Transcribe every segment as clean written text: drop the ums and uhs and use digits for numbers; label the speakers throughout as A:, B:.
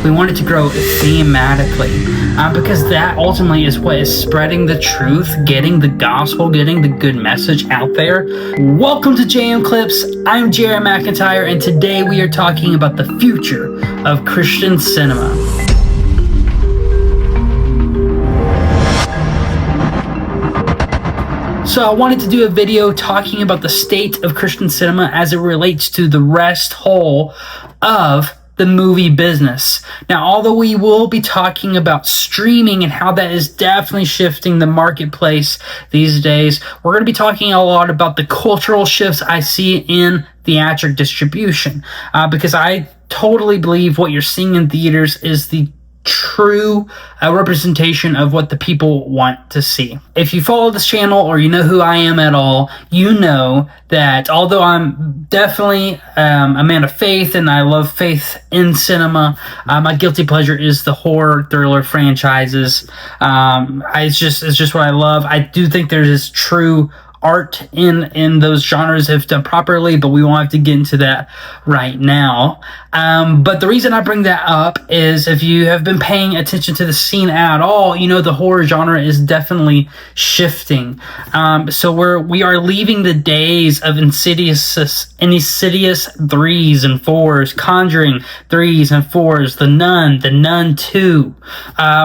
A: We want it to grow thematically, because that ultimately is what is spreading the truth, getting the gospel, getting the good message out there. Welcome to JM Clips. I'm Jared McIntyre, and today we are talking about the future of Christian cinema. So I wanted to do a video talking about the state of Christian cinema as it relates to the rest whole of the movie business. Now, although we will be talking about streaming and how that is definitely shifting the marketplace these days, we're going to be talking a lot about the cultural shifts I see in theatrical distribution, because I totally believe what you're seeing in theaters is the true representation of what the people want to see. If you follow this channel or you know who I am at all, you know that although I'm definitely a man of faith and I love faith in cinema, my guilty pleasure is the horror thriller franchises. It's just what I love. I do think there's this true art in those genres if done properly, but we won't have to get into that right now. But the reason I bring that up is if you have been paying attention to the scene at all, you know the horror genre is definitely shifting. So we are leaving the days of insidious 3s and 4s, Conjuring 3s and 4s, The Nun 2.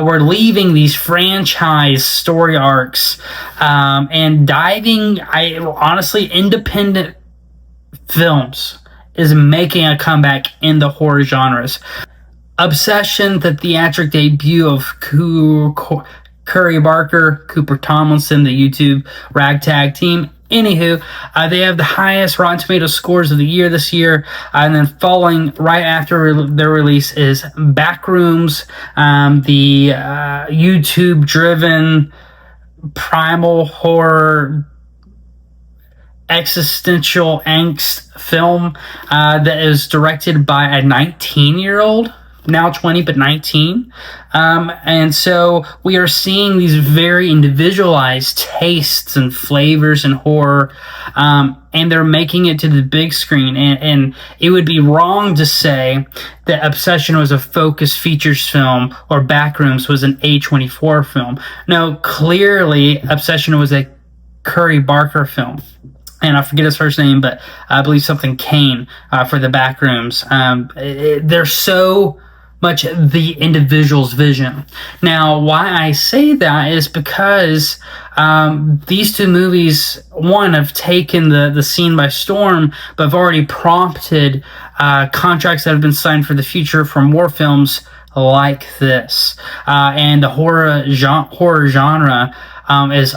A: We're leaving these franchise story arcs and diving. Honestly, independent films is making a comeback in the horror genres. Obsession, the theatrical debut of Curry Barker, Cooper Tomlinson, the YouTube ragtag team. Anywho, they have the highest Rotten Tomatoes scores of the year this year, and then following right after their release is Backrooms, the YouTube-driven primal horror existential angst film that is directed by a 19-year-old, now 20 but 19, and so we are seeing these very individualized tastes and flavors in horror, and they're making it to the big screen, and it would be wrong to say that Obsession was a Focus Features film or Backrooms was an A24 film. No, clearly Obsession was a Curry Barker film. And I forget his first name, but I believe something Kane for the Backrooms. They're so much the individual's vision. Now, why I say that is because these two movies, one, have taken the scene by storm, but have already prompted contracts that have been signed for the future for more films like this. And the horror genre is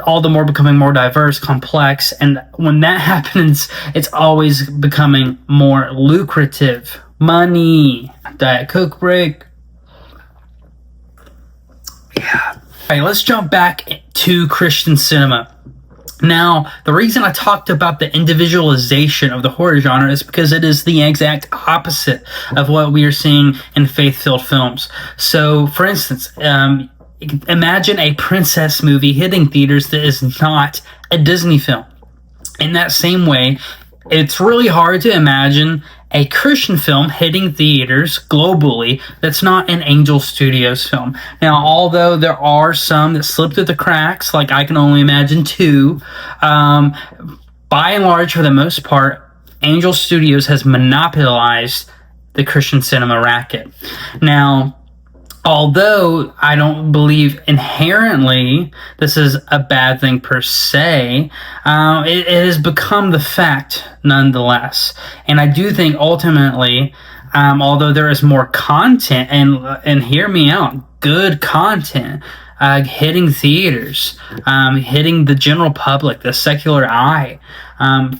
A: all the more becoming more diverse, complex, and when that happens, it's always becoming more lucrative. Money, Diet Coke break. Yeah. All right, let's jump back to Christian cinema. Now, the reason I talked about the individualization of the horror genre is because it is the exact opposite of what we are seeing in faith-filled films. So, for instance, imagine a princess movie hitting theaters that is not a Disney film. In that same way, it's really hard to imagine a Christian film hitting theaters globally that's not an Angel Studios film. Now, although there are some that slip through the cracks, like I Can Only Imagine 2, by and large, for the most part, Angel Studios has monopolized the Christian cinema racket. Now, although I don't believe inherently this is a bad thing per se, it has become the fact nonetheless. And I do think ultimately, although there is more content, and hear me out, good content hitting theaters, hitting the general public, the secular eye,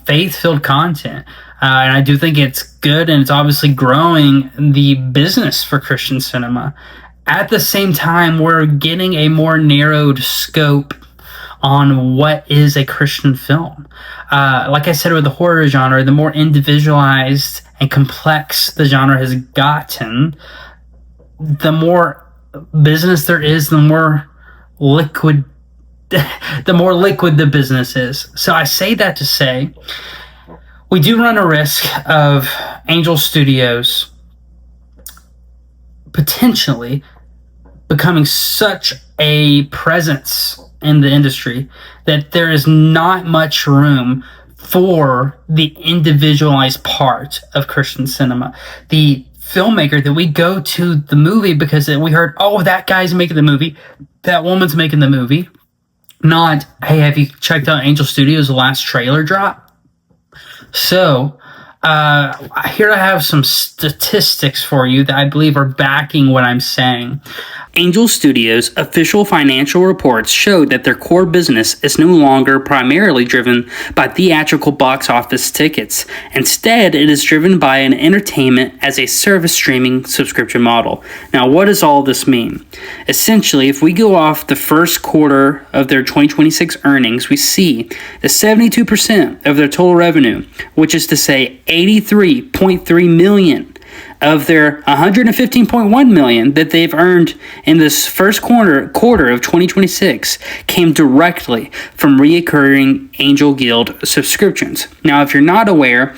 A: faith-filled content. And I do think it's good, and it's obviously growing the business for Christian cinema. At the same time, we're getting a more narrowed scope on what is a Christian film. Like I said with the horror genre, the more individualized and complex the genre has gotten, the more business there is, the more liquid the business is. So I say that to say, we do run a risk of Angel Studios intentionally becoming such a presence in the industry that there is not much room for the individualized part of Christian cinema. The filmmaker that we go to the movie because we heard, oh, that guy's making the movie, that woman's making the movie. Not, hey, have you checked out Angel Studios' last trailer drop? So, here I have some statistics for you that I believe are backing what I'm saying. Angel Studios' official financial reports showed that their core business is no longer primarily driven by theatrical box office tickets. Instead, it is driven by an entertainment as a service streaming subscription model. Now, what does all this mean? Essentially, if we go off the first quarter of their 2026 earnings, we see that 72% of their total revenue, which is to say $83.3 million, of their $115.1 million that they've earned in this first quarter of 2026 came directly from reoccurring Angel Guild subscriptions. Now, if you're not aware,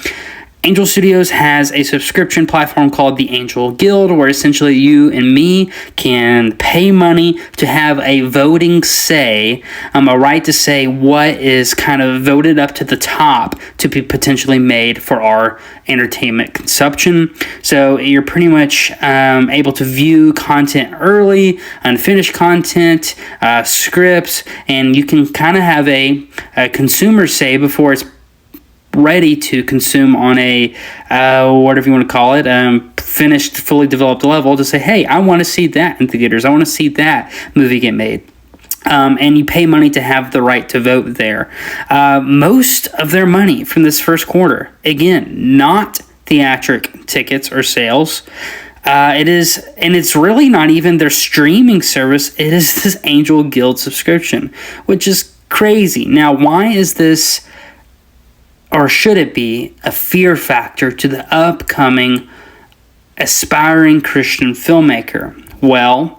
A: Angel Studios has a subscription platform called the Angel Guild, where essentially you and me can pay money to have a voting say, a right to say what is kind of voted up to the top to be potentially made for our entertainment consumption. So you're pretty much able to view content early, unfinished content, scripts, and you can kind of have a consumer say before it's ready to consume on a whatever you want to call it, finished, fully developed level, to say, hey, I want to see that in theaters. I want to see that movie get made. And you pay money to have the right to vote there. Most of their money from this first quarter, again, not theatric tickets or sales. It is, and it's really not even their streaming service. It is this Angel Guild subscription, which is crazy. Now, why is this, or should it be, a fear factor to the upcoming aspiring Christian filmmaker? Well,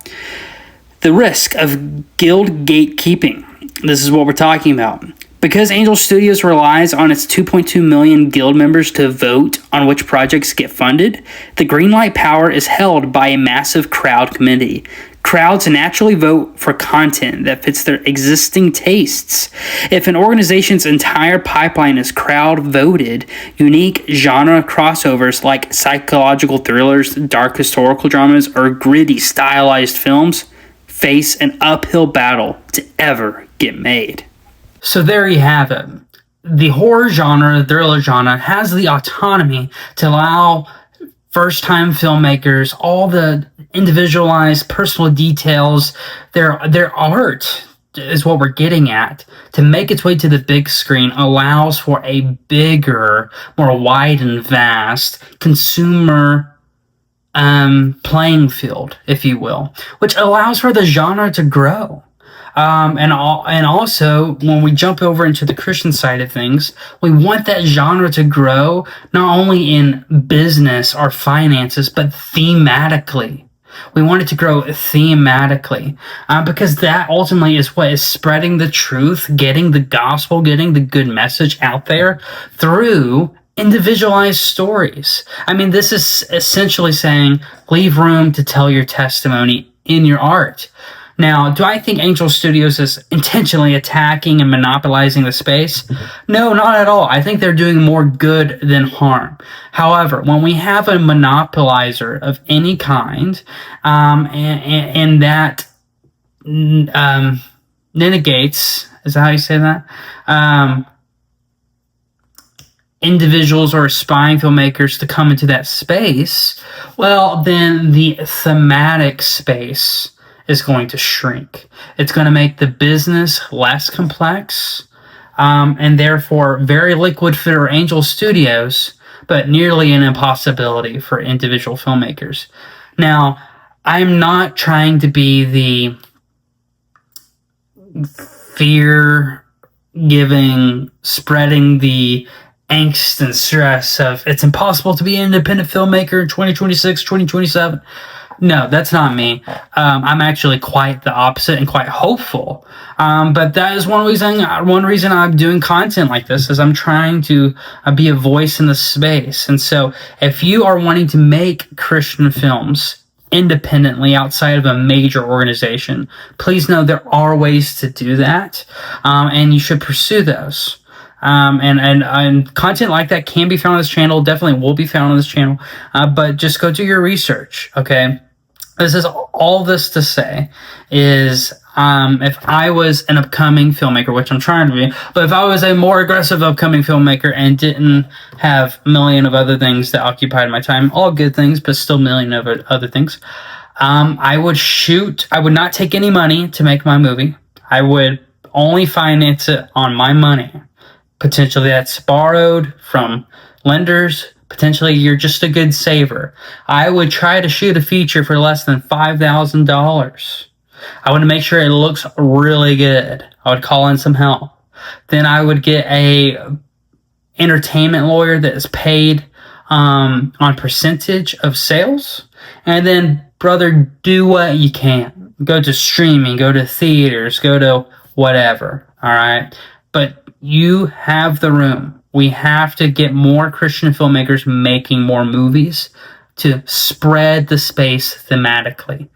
A: the risk of guild gatekeeping. This is what we're talking about. Because Angel Studios relies on its 2.2 million guild members to vote on which projects get funded, the greenlight power is held by a massive crowd committee. Crowds naturally vote for content that fits their existing tastes. If an organization's entire pipeline is crowd voted, unique genre crossovers like psychological thrillers, dark historical dramas, or gritty stylized films face an uphill battle to ever get made. So there you have it. The horror genre, the thriller genre, has the autonomy to allow first-time filmmakers all the individualized personal details, their art is what we're getting at, to make its way to the big screen allows for a bigger, more wide and vast consumer playing field, if you will, which allows for the genre to grow. And also, when we jump over into the Christian side of things, we want that genre to grow not only in business or finances, but thematically. We want it to grow thematically, because that ultimately is what is spreading the truth, getting the gospel, getting the good message out there through individualized stories. I mean, this is essentially saying, leave room to tell your testimony in your art. Now, do I think Angel Studios is intentionally attacking and monopolizing the space? No, not at all. I think they're doing more good than harm. However, when we have a monopolizer of any kind, and that negates, is that how you say that? Individuals or aspiring filmmakers to come into that space, well, then the thematic space is going to shrink. It's going to make the business less complex, and therefore very liquid for Angel Studios, but nearly an impossibility for individual filmmakers. Now, I'm not trying to be the fear-giving, spreading the angst and stress of it's impossible to be an independent filmmaker in 2026, 2027. No, that's not me. I'm actually quite the opposite and quite hopeful. But that is one reason I'm doing content like this, is I'm trying to be a voice in the space. And so if you are wanting to make Christian films independently outside of a major organization. Please know there are ways to do that, and you should pursue those. And content like that can be found on this channel, definitely will be found on this channel, but just go do your research, okay? This is all this to say is, if I was an upcoming filmmaker, which I'm trying to be, but if I was a more aggressive upcoming filmmaker and didn't have a million of other things that occupied my time, all good things, but still a million of other things, I would not take any money to make my movie. I would only finance it on my money. Potentially that's borrowed from lenders. Potentially you're just a good saver. I would try to shoot a feature for less than $5,000. I want to make sure it looks really good. I would call in some help. Then I would get a entertainment lawyer that is paid on percentage of sales. And then, brother, do what you can. Go to streaming, go to theaters, go to whatever. All right. But you have the room. We have to get more Christian filmmakers making more movies to spread the space thematically.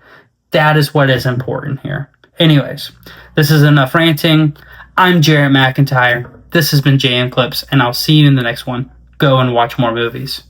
A: That is what is important here. Anyways, this is enough ranting. I'm Jarrett McIntyre. This has been JM Clips, and I'll see you in the next one. Go and watch more movies.